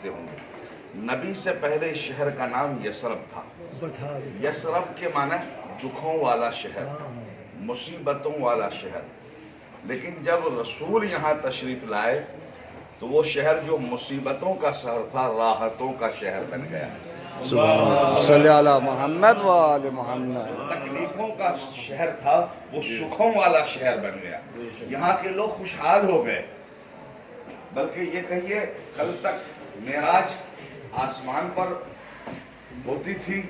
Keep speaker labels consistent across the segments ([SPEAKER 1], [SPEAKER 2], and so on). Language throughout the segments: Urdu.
[SPEAKER 1] جانتے ہوں گے، نبی سے پہلے اس شہر کا نام یثرب تھا۔ یثرب کے معنی دکھوں والا شہر، مصیبتوں والا شہر۔ لیکن جب رسول یہاں تشریف لائے تو وہ شہر جو مصیبتوں کا شہر تھا راحتوں کا شہر بن گیا،
[SPEAKER 2] صلی علی محمد و آل محمد۔
[SPEAKER 1] تکلیفوں کا شہر تھا وہ سکھوں والا شہر بن گیا۔ یہاں کے لوگ خوشحال ہو گئے، بلکہ یہ کہیے کل تک معراج آسمان پر ہوتی تھی،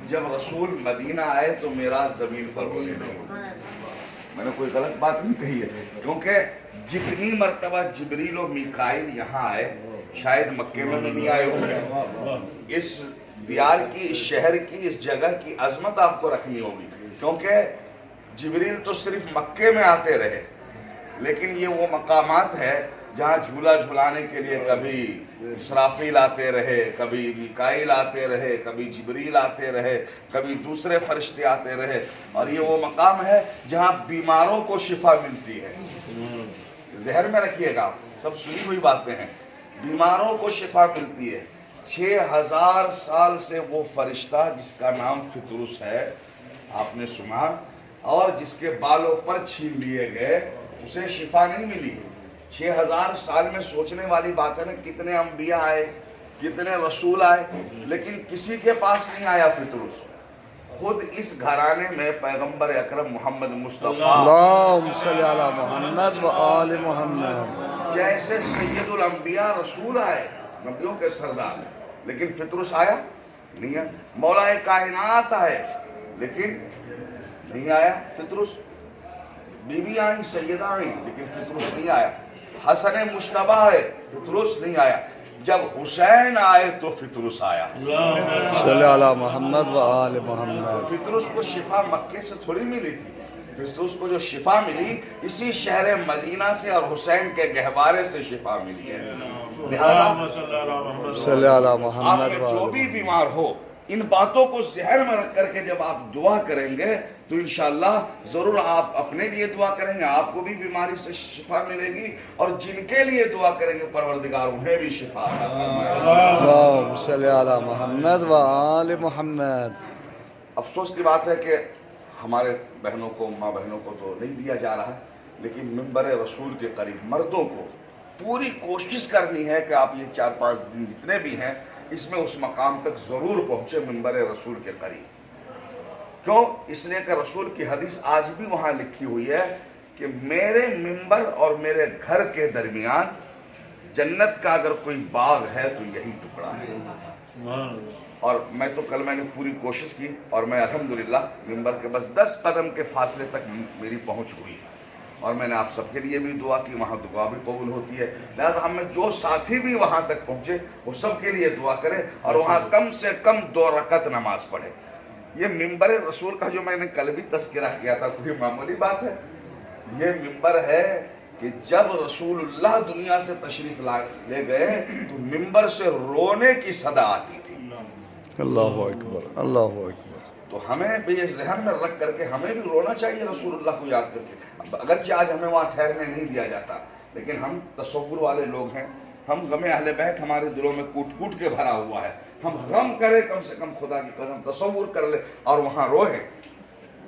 [SPEAKER 1] جب رسول مدینہ آئے تو معراج زمین پر ہونے لگی۔ میں نے کوئی غلط بات نہیں کہی ہے، کیونکہ جتنی مرتبہ جبریل و میکائیل یہاں آئے شاید مکے میں بھی نہیں آئے ہوں گے۔ اس دیار کی، اس شہر کی، اس جگہ کی عظمت آپ کو رکھنی ہوگی، کیونکہ جبریل تو صرف مکے میں آتے رہے، لیکن یہ وہ مقامات ہے جہاں جھولا جھولانے کے لیے کبھی اسرافیل آتے رہے، کبھی میکائیل آتے رہے، کبھی جبریل آتے رہے، کبھی دوسرے فرشتے آتے رہے، اور یہ وہ مقام ہے جہاں بیماروں کو شفا ملتی ہے۔ ذہن میں رکھیے گا، سب سنی ہوئی باتیں ہیں، بیماروں کو شفا ملتی ہے۔ 6000 سال سے وہ فرشتہ جس کا نام فطرس ہے، آپ نے سنا، اور جس کے بالوں پر چھین لیے گئے اسے شفا نہیں ملی۔ 6000 سال میں سوچنے والی بات ہے نا، کتنے انبیاء آئے، کتنے رسول آئے، لیکن کسی کے پاس نہیں آیا فطرس۔ خود اس گھرانے میں پیغمبر اکرم محمد مصطفیٰ
[SPEAKER 2] اللہم صلی علی محمد و آل محمد
[SPEAKER 1] جیسے سید الانبیاء رسول آئے، نبیوں کے سردار، لیکن فطرس آیا نہیں ہے۔ مولا کائنات آئے لیکن نہیں آیا فطرس۔ بیوی آئیں، سیدہ آئیں، لیکن فطرس نہیں آیا۔ حسن مشتبہ آئے، فطرس نہیں آیا۔ جب حسین آئے تو فطرس آیا۔
[SPEAKER 2] صلی علی محمد و آل محمد۔
[SPEAKER 1] فطرس کو شفا مکے سے تھوڑی ملی تھی، فطرس کو جو شفا ملی اسی شہر مدینہ سے اور حسین کے گہوارے سے شفا ملی ہے۔ لہذا
[SPEAKER 2] صلی علی
[SPEAKER 1] آپ
[SPEAKER 2] محمد
[SPEAKER 1] میں
[SPEAKER 2] و
[SPEAKER 1] جو
[SPEAKER 2] آل
[SPEAKER 1] بھی بیمار ہو، ان باتوں کو ذہن میں رکھ کر کے جب آپ دعا کریں گے تو انشاءاللہ ضرور آپ اپنے لیے دعا کریں گے، آپ کو بھی بیماری سے شفا ملے گی، اور جن کے لیے دعا کریں گے پروردگار انہیں بھی شفا عطا فرمائے گا۔
[SPEAKER 2] اللہم صلی علی محمد و آل محمد۔
[SPEAKER 1] افسوس کی بات ہے کہ ہمارے بہنوں کو، ماں بہنوں کو تو نہیں دیا جا رہا، لیکن منبر رسول کے قریب مردوں کو پوری کوشش کرنی ہے کہ آپ یہ 4-5 دن جتنے بھی ہیں اس میں اس مقام تک ضرور پہنچے، منبر رسول کے قریب۔ کیوں؟ اس لیے کہ رسول کی حدیث آج بھی وہاں لکھی ہوئی ہے کہ میرے منبر اور میرے گھر کے درمیان جنت کا اگر کوئی باغ ہے تو یہی ٹکڑا ہے۔ اور میں تو کل میں نے پوری کوشش کی، اور میں الحمدللہ منبر کے بس 10 قدم کے فاصلے تک میری پہنچ ہوئی، اور میں نے آپ سب کے لیے بھی دعا کی، وہاں دعا بھی قبول ہوتی ہے۔ لہذا ہم میں جو ساتھی بھی وہاں تک پہنچے وہ سب کے لیے دعا کرے، اور وہاں کم سے کم 2 رکعت نماز پڑھے۔ یہ منبر رسول کا جو میں نے کل بھی تذکرہ کیا تھا کوئی معمولی بات ہے؟ یہ منبر ہے کہ جب رسول اللہ دنیا سے تشریف لے گئے تو منبر سے رونے کی صدا آتی تھی۔
[SPEAKER 2] اللہ اکبر، اللہ اکبر۔
[SPEAKER 1] تو ہمیں بھی یہ ذہن میں رکھ کر کے ہمیں بھی رونا چاہیے رسول اللہ کو یاد کر کے۔ اگرچہ آج ہمیں وہاں ٹھہرنے نہیں دیا جاتا، لیکن ہم تصور والے لوگ ہیں، ہم غم اہل بیت ہمارے دلوں میں کوٹ کوٹ کے بھرا ہوا ہے، ہم غم کریں کم سے کم، خدا کی قسم تصور کر لیں اور وہاں روئیں۔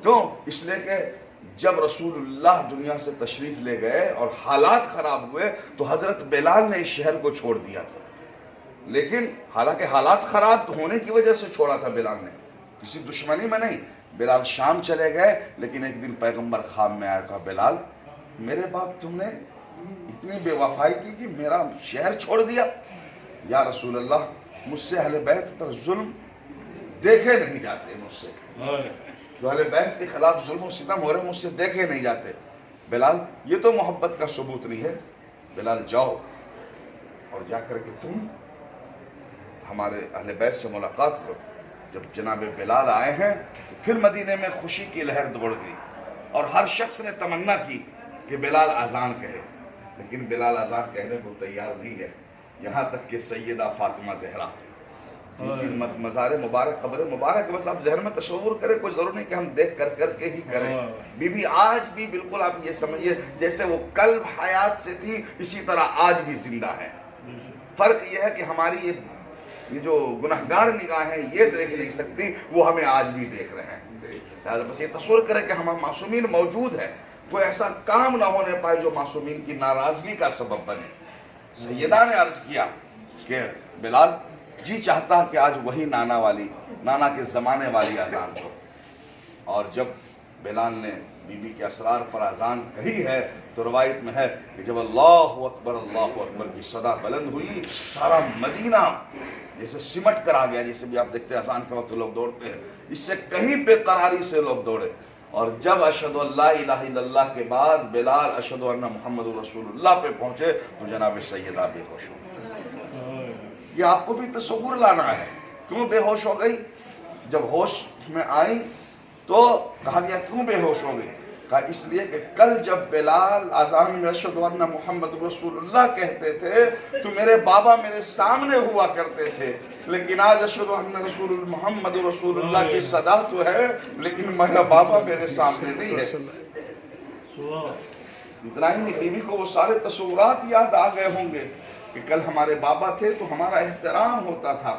[SPEAKER 1] کیوں؟ اس لیے کہ جب رسول اللہ دنیا سے تشریف لے گئے اور حالات خراب ہوئے تو حضرت بلال نے اس شہر کو چھوڑ دیا تھا، لیکن حالانکہ حالات خراب ہونے کی وجہ سے چھوڑا تھا بلال نے، کسی دشمنی میں نہیں۔ بلال شام چلے گئے، لیکن ایک دن پیغمبر خواب میں آیا، کہا بلال میرے باپ تم نے اتنی بے وفائی کی کہ میرا شہر چھوڑ دیا؟ یا رسول اللہ مجھ سے اہل بیت پر ظلم دیکھے نہیں جاتے، مجھ سے جو اہل بیت کے خلاف ظلم و ستم ہو رہے مجھ سے دیکھے نہیں جاتے۔ بلال یہ تو محبت کا ثبوت نہیں ہے، بلال جاؤ اور جا کر کے تم ہمارے اہل بیت سے ملاقات کرو۔ جب جناب بلال آئے ہیں تو پھر مدینے میں خوشی کی لہر دوڑ گئی، اور ہر شخص نے تمنا کی کہ بلال اذان کہے، لیکن بلال اذان کہنے کو تیار نہیں ہے، یہاں تک کہ سیدہ فاطمہ زہرا جن کی مزار مبارک، قبر مبارک، بس آپ ذہن میں تصور کریں، کوئی ضرور نہیں کہ ہم دیکھ کر کے ہی کریں۔ بی بی آج بھی بالکل آپ یہ سمجھیے جیسے وہ کل حیات سے تھی اسی طرح آج بھی زندہ ہے، فرق یہ ہے کہ ہماری یہ جو گناہگار نگاہیں یہ دیکھ نہیں سکتی، وہ ہمیں آج بھی دیکھ رہے ہیں۔ لہٰذا بس یہ تصور کریں کہ ہم معصومین موجود ہیں، کوئی ایسا کام نہ ہونے پائے جو معصومین کی ناراضگی کا سبب بنے۔ سیدہ نے عرض کیا کہ بلال جی چاہتا کہ آج وہی نانا کے زمانے والی اذان ہو۔ اور جب بلال نے بی بی کے اسرار پر اذان کہی ہے تو روایت میں ہے کہ جب اللہ اکبر کی صدا بلند ہوئی، سارا مدینہ جیسے سمٹ کر آ گیا، جیسے بھی آپ دیکھتے ہیں اذان کے وقت لوگ دوڑتے ہیں، اس سے کہیں بے قراری سے لوگ دوڑے۔ اور جب اشہد ان لا الہ الا اللہ کے بعد بلال اشہد ان محمد رسول اللہ پہ پہنچے تو جناب سیدہ بے ہوش ہو گئی۔ یہ آپ کو بھی تصور لانا ہے، کیوں بے ہوش ہو گئی؟ جب ہوش میں آئی تو کہا گیا کیوں بے ہوش ہو گئی؟ کہا اس لیے کہ کل جب بلال اذان میں اشہد ان محمد رسول اللہ کہتے تھے تو میرے بابا میرے سامنے ہوا کرتے تھے، لیکن آج اشہد ان رسول محمد رسول اللہ کی صدا تو ہے لیکن میرا بابا میرے سامنے نہیں ہے۔ اتنا ہی نہیں، بیوی کو وہ سارے تصورات یاد آ گئے ہوں گے کہ کل ہمارے بابا تھے تو ہمارا احترام ہوتا تھا،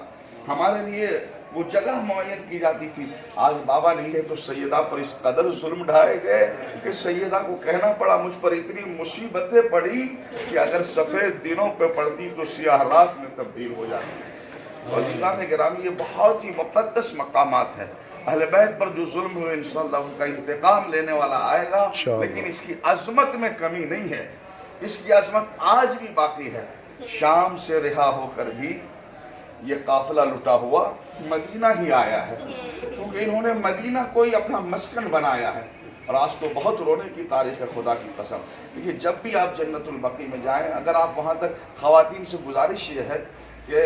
[SPEAKER 1] ہمارے لیے وہ جگہ معین کی جاتی تھی، آج بابا نہیں ہے تو سیدہ پر اس قدر ظلم ڈھائے گئے کہ سیدہ کو کہنا پڑا مجھ پر اتنی مصیبتیں پڑی کہ اگر سفید دنوں پہ پڑتی تو سیاہ رات میں تبدیل ہو جاتی۔ اور عزیزان گرامی یہ بہت ہی مقدس مقامات ہیں، اہل بیت پر جو ظلم ہوئے انشاءاللہ ان کا انتقام لینے والا آئے گا، لیکن اس کی عظمت میں کمی نہیں ہے، اس کی عظمت آج بھی باقی ہے۔ شام سے رہا ہو کر بھی یہ قافلہ لٹا ہوا مدینہ ہی آیا ہے، کیونکہ انہوں نے مدینہ کوئی اپنا مسکن بنایا ہے، اور آج تو بہت رونے کی تاریخ ہے خدا کی قسم۔ دیکھیے جب بھی آپ جنت البقیع میں جائیں، اگر آپ وہاں تک، خواتین سے گزارش یہ ہے کہ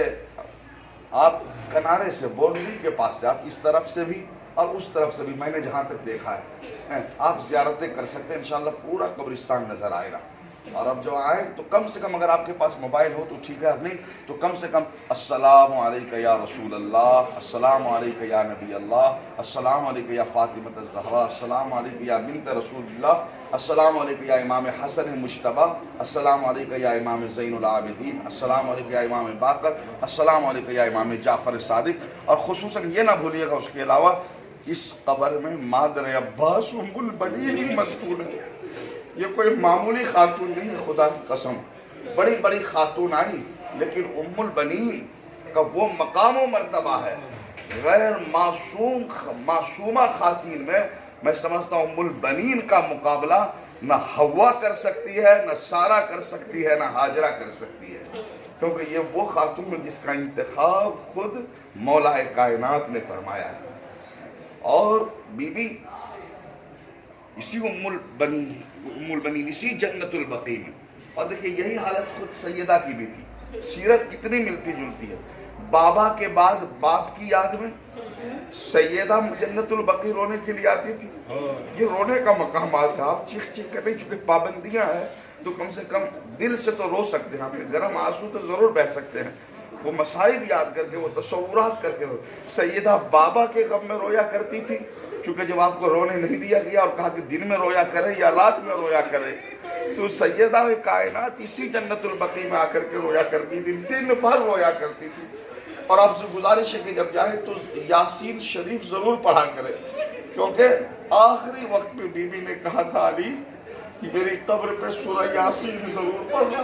[SPEAKER 1] آپ کنارے سے باؤنڈری کے پاس سے، آپ اس طرف سے بھی اور اس طرف سے بھی، میں نے جہاں تک دیکھا ہے آپ زیارتیں کر سکتے ہیں، انشاءاللہ پورا قبرستان نظر آئے گا۔ اور اب جو آئیں تو کم سے کم اگر آپ کے پاس موبائل ہو تو ٹھیک ہے، نہیں تو کم سے کم السلام علیکہ یا رسول اللہ، السلام علیکہ یا نبی اللہ، السلام علیکہ یا فاطمۃ الزہرا، السلام علیکہ یا بنت رسول اللہ، السلام علیکہ یا امام حسن مجتبی، السلام علیکہ یا امام زین العابدین، السلام علیکہ یا امام باقر، السلام علیکہ یا امام جعفر صادق۔ اور خصوصاً یہ نہ بھولیے گا اس کے علاوہ اس قبر میں مادر عباس ام البنین مدفون ہے۔ یہ کوئی معمولی خاتون نہیں ہے، خدا کی قسم بڑی بڑی خاتون آئی، لیکن ام البنین کا وہ مقام و مرتبہ ہے، غیر معصومہ خواتین میں سمجھتا ہوں ام البنین کا مقابلہ نہ حوا کر سکتی ہے، نہ سارہ کر سکتی ہے، نہ ہاجرہ کر سکتی ہے، کیونکہ یہ وہ خاتون ہے جس کا انتخاب خود مولا کائنات نے فرمایا ہے۔ اور بی بی اسی ام البنین اسی جنت البقیع میں، اور دیکھیں یہی حالت خود سیدہ کی بھی تھی، سیرت کتنی ملتی جلتی ہے۔ بابا کے بعد باپ کی یاد میں سیدہ جنت البقیع رونے کے لیے آتی تھی، یہ رونے کا مقامات ہے، آپ چیخ چیخ کر نہیں، چونکہ پابندیاں ہیں تو کم سے کم دل سے تو رو سکتے ہیں، اپنے گرم آنسو تو ضرور بہہ سکتے ہیں، وہ مصائب یاد کر کے، وہ تصورات کر کے۔ سیدہ بابا کے غم میں رویا کرتی تھی، چونکہ جب آپ کو رونے نہیں دیا گیا اور کہا کہ دن میں رویا کرے یا رات میں رویا کرے، تو سیدہ کائنات اسی جنت البقیع میں آ کر کے رویا کرتی تھی، دن بھر رویا کرتی تھی۔ اور آپ سے گزارش ہے کہ جب جائیں تو یاسین شریف ضرور پڑھا کرے، کیونکہ آخری وقت میں بی بی نے کہا تھا علی میری قبر پہ سورہ یاسین ضرور پڑھنا،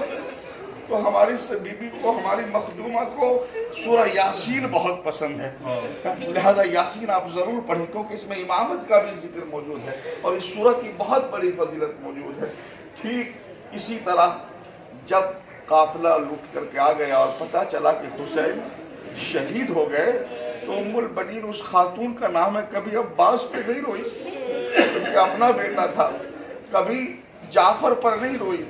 [SPEAKER 1] تو ہماری بی بی کو، ہماری مخدومہ کو سورہ یاسین بہت پسند ہے، لہذا یاسین آپ ضرور پڑھیں، کیونکہ اس میں امامت کا بھی ذکر موجود ہے اور اس سورہ کی بہت بڑی فضیلت موجود ہے۔ ٹھیک اسی طرح جب قافلہ لوٹ کر کے آ گیا اور پتہ چلا کہ حسین شہید ہو گئے تو ام البنین اس خاتون کا نام ہے، کبھی عباس پہ نہیں روئی کیونکہ اپنا بیٹا تھا، کبھی جعفر پر نہیں روئی،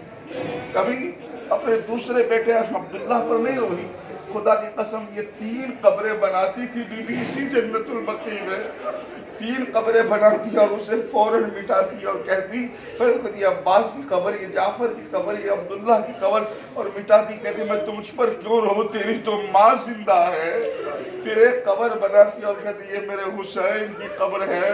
[SPEAKER 1] کبھی اپنے دوسرے بیٹے عبداللہ پر نہیں روئی۔ خدا کی قسم یہ 3 قبریں بناتی تھی بی بی اسی جنت البقیع میں، 3 قبریں بناتی اور اسے فوراً مٹاتی اور کہتی یہ عباس کی قبر، یہ جعفر کی قبر، یہ عبداللہ کی قبر، اور مٹاتی کہتی میں تجھ پر کیوں رہوں، تیری تو ماں زندہ ہے۔ پھر ایک قبر بناتی اور کہتی یہ میرے حسین کی قبر ہے،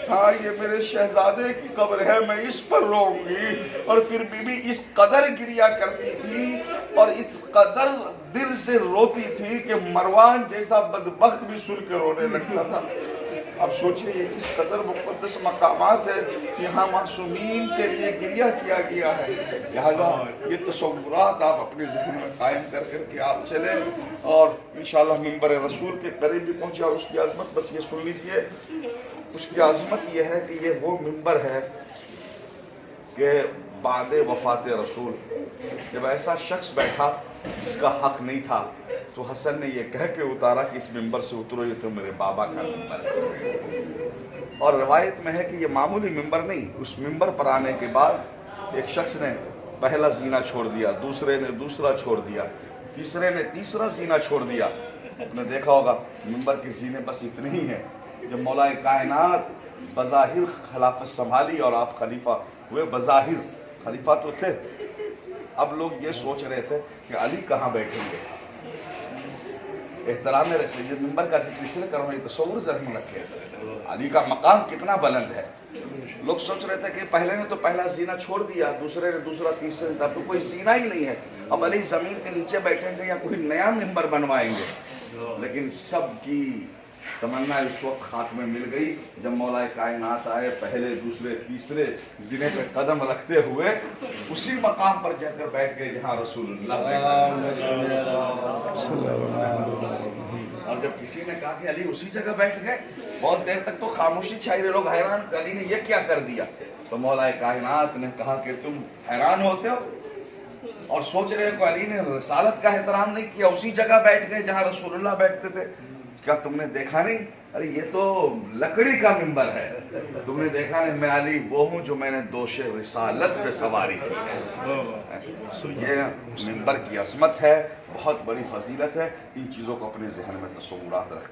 [SPEAKER 1] ہاں یہ میرے شہزادے کی قبر ہے، میں اس پر روؤں گی۔ اور پھر بی بی اس قدر گریا کرتی تھی اور اس قدر دل سے روتی تھی کہ مروان جیسا بدبخت بھی سن کے رونے لگتا تھا۔ اب سوچئے یہ کس قدر مقدس مقامات ہے، یہاں معصومین کے لیے گریہ کیا گیا ہے۔ لہذا یہ تصورات آپ اپنے ذہن میں قائم کر کے آپ چلیں، اور انشاءاللہ منبر رسول کے قریب بھی پہنچے، اور اس کی عظمت بس یہ سن لیجئے، اس کی عظمت یہ ہے کہ یہ وہ منبر ہے کہ بعد وفات رسول جب ایسا شخص بیٹھا جس کا حق نہیں تھا تو حسن نے یہ کہہ کے اتارا کہ اس منبر سے اترو، یہ تو میرے بابا کا منبر ہے۔ اور روایت میں ہے کہ یہ معمولی منبر نہیں، اس منبر پر آنے کے بعد ایک شخص نے پہلا زینہ چھوڑ دیا، دوسرے نے دوسرا چھوڑ دیا، تیسرے نے تیسرا زینہ چھوڑ دیا۔ آپ نے دیکھا ہوگا منبر کے زینے بس اتنے ہی ہیں۔ جب مولا کائنات بظاہر خلافت سنبھالی اور آپ خلیفہ ہوئے، بظاہر خلیفہ تو تھے، اب لوگ یہ سوچ رہے تھے کہ علی کہاں بیٹھیں گے۔ احترام رسول یہ منبر کا ذکر اس لیے کر رہا ہوں، یہ تصور ذہن میں رکھے، علی کا مقام کتنا بلند ہے۔ لوگ سوچ رہے تھے کہ پہلے نے تو پہلا زینہ چھوڑ دیا، دوسرے نے دوسرا، تیسرے نے، اب تو کوئی زینہ ہی نہیں ہے، اب علی زمین کے نیچے بیٹھیں گے یا کوئی نیا منبر بنوائیں گے۔ لیکن سب کی تمنا اس وقت خاک میں مل گئی جب مولا کائنات آئے، پہلے دوسرے تیسرے زینے پہ قدم رکھتے ہوئے اسی مقام پر جا کر بیٹھ گئے جہاں رسول اللہ بیٹھے۔ اور جب کسی نے کہا کہ علی اسی جگہ بیٹھ گئے، بہت دیر تک تو خاموشی چھائی رہے، لوگ حیران کہ علی نے یہ کیا کر دیا۔ تو مولا کائنات نے کہا کہ تم حیران ہوتے ہو اور سوچ رہے ہو کہ علی نے رسالت کا احترام نہیں کیا، اسی جگہ بیٹھ گئے جہاں رسول اللہ بیٹھتے تھے۔ کیا تم نے دیکھا نہیں؟ ارے یہ تو لکڑی کا منبر ہے، تم نے دیکھا نہیں؟ میں علی وہ ہوں جو میں نے دوش رسالت پہ سواری کی ہے۔ یہ منبر کی عظمت ہے، بہت بڑی فضیلت ہے، ان چیزوں کو اپنے ذہن میں تصورات رکھتے